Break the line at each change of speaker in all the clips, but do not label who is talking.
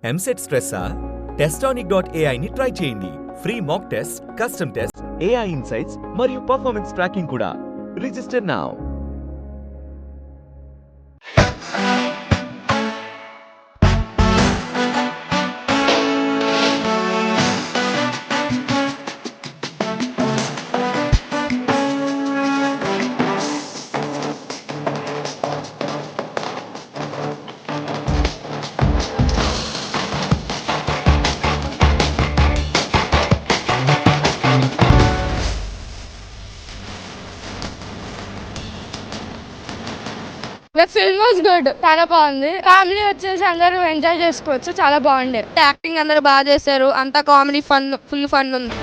EAMCET స్ట్రెస్సా? Testonic.ai ని try చేయండి. Free mock test, custom test, AI insights మరియు పర్ఫార్మెన్స్ ట్రాకింగ్ కూడా. Register now.
Film was good, చాలా బాగుంది. ఫ్యామిలీ వచ్చేసి అందరూ ఎంజాయ్ చేసుకోవచ్చు, చాలా బాగుండే. యాక్టింగ్ అందరూ బాగా చేశారు, అంతా కామెడీ ఫుల్ ఫన్ ఉంది.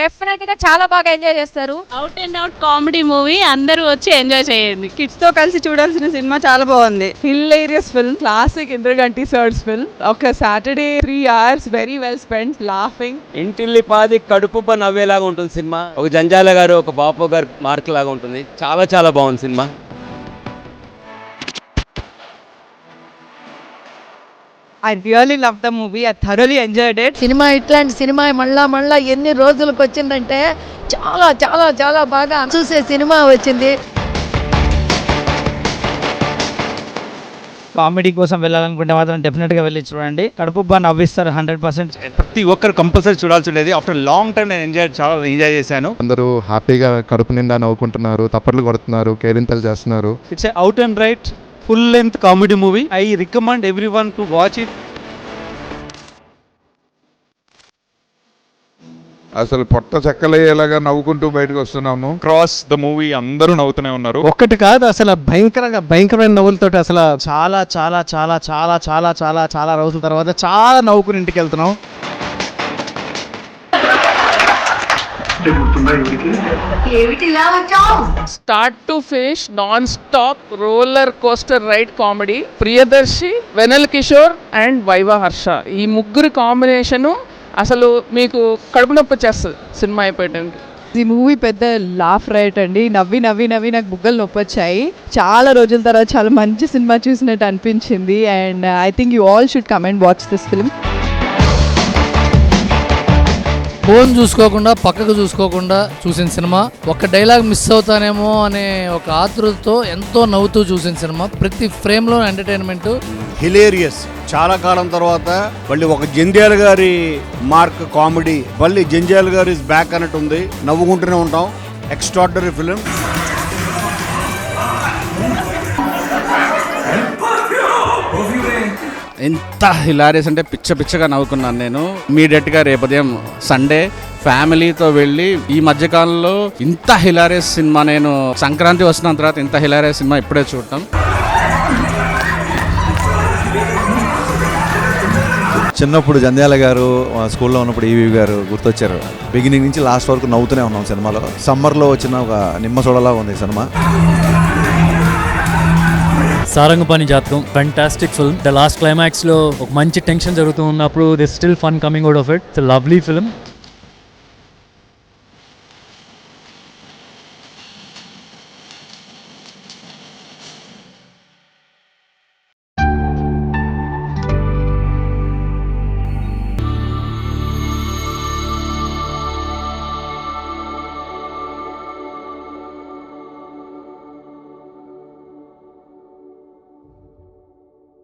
డెఫినెట్ గా చాలా బాగా ఎంజాయ్ చేస్తారు.
Out and out comedy movie, అందరూ వచ్చి ఎంజాయ్ చేయండి.
కిడ్స్ తో కలిసి చూడాల్సిన సినిమా, చాలా బాగుంది. Hilarious film, classic Indraganti sir's film. ఒక Saturday 3 hours very well spend laughing.
ఇంటిల్లి పాది కడుపు నవ్వేలాగా ఉంటుంది సినిమా. ఒక జంజాల గారు, ఒక బాపు గారు మార్క్ లాగా ఉంటుంది. చాలా చాలా బాగుంది cinema.
I really loved the movie. I thoroughly enjoyed it.
Cinema ఇట్లాంటి సినిమా మళ్ళా ఎన్ని రోజులకు వచ్చిందంటే చాలా చాలా చాలా బాగా చూసే సినిమా వచ్చింది.
కామెడీ కోసం వెళ్ళాలనుకుంటే మాత్రం డెఫినెట్గా వెళ్ళి చూడండి. కడుపు బాగా నవ్విస్తారు 100%.
ప్రతి ఒక్కరు కంపల్సరీ చూడాల్సిండేది. ఆఫ్టర్ లాంగ్ టైం నేను చాలా ఎంజాయ్ చేశాను.
అందరూ హ్యాపీగా కడుపు నిండా నవ్వుకుంటున్నారు, తప్పట్లు కొడుతున్నారు, కేరింతలు చేస్తున్నారు.
It's out and right full length comedy movie. I recommend everyone to watch it.
అసలు పొట్ట చెక్కలయ్యేలాగా నవ్వుకుంటూ బయటకు వస్తున్నాము.
క్రాస్ ద మూవీ అందరూ నవ్వుతూనే ఉన్నారు.
ఒక్కటి కాదు, అసలు భయంకరమైన నవ్వులతో అసలు చాలా చాలా చాలా చాలా చాలా చాలా చాలా రోజుల తర్వాత చాలా నవ్వుకుని ఇంటికి వెళ్తున్నాం.
Start to finish non stop roller coaster ride comedy. Priyadarshi, Vennela Kishore and Viva Harsha, ఈ ముగ్గురు కాంబినేషను అసలు మీకు కడుపు నొప్పి వచ్చేస్తుంది సినిమా అయిపోయటానికి.
ఈ మూవీ పెద్ద లాఫ్ రైట్ అండి. నవ్వి నవ్వి నవ్వి నాకు బుగ్గలు నొప్పి వచ్చాయి. చాలా రోజుల తర్వాత చాలా మంచి సినిమా చూసినట్టు అనిపించింది. And I think you all should come and watch this film.
Phone చూసుకోకుండా పక్కకు చూసుకోకుండా చూసిన సినిమా. ఒక డైలాగ్ మిస్ అవుతానేమో అనే ఒక ఆతృతతో ఎంతో నవ్వుతూ చూసిన సినిమా. ప్రతి ఫ్రేమ్లో ఎంటర్టైన్మెంట్.
హిలేరియస్. చాలా కాలం తర్వాత మళ్ళీ ఒక జంధ్యాల గారి మార్క్ కామెడీ, మళ్ళీ జంధ్యాల గారి ఇస్ బ్యాక్ అన్నట్టు ఉంది. నవ్వుకుంటూనే ఉంటాం. Extraordinary film.
ఎంత హిలారియస్ అంటే పిచ్చగా నవ్వుకున్నాను నేను. ఇమీడియట్గా రేపు ఉదయం సండే ఫ్యామిలీతో వెళ్ళి, ఈ మధ్యకాలంలో ఇంత హిలారియస్ సినిమా నేను సంక్రాంతి వచ్చిన తర్వాత ఇంత హిలారియస్ సినిమా ఇప్పుడే చూడటం.
చిన్నప్పుడు జంధ్యాల గారు, స్కూల్లో ఉన్నప్పుడు ఈవీ గారు గుర్తొచ్చారు. బిగినింగ్ నుంచి లాస్ట్ వరకు నవ్వుతూనే ఉన్నాం సినిమాలో. సమ్మర్లో వచ్చిన ఒక నిమ్మ చూడలా ఉంది సినిమా.
సారంగపాణి జాతకం fantastic film. The last climax లో ఒక మంచి టెన్షన్ జరుగుతూ ఉన్నప్పుడు this still fun coming out of it. It's a lovely film.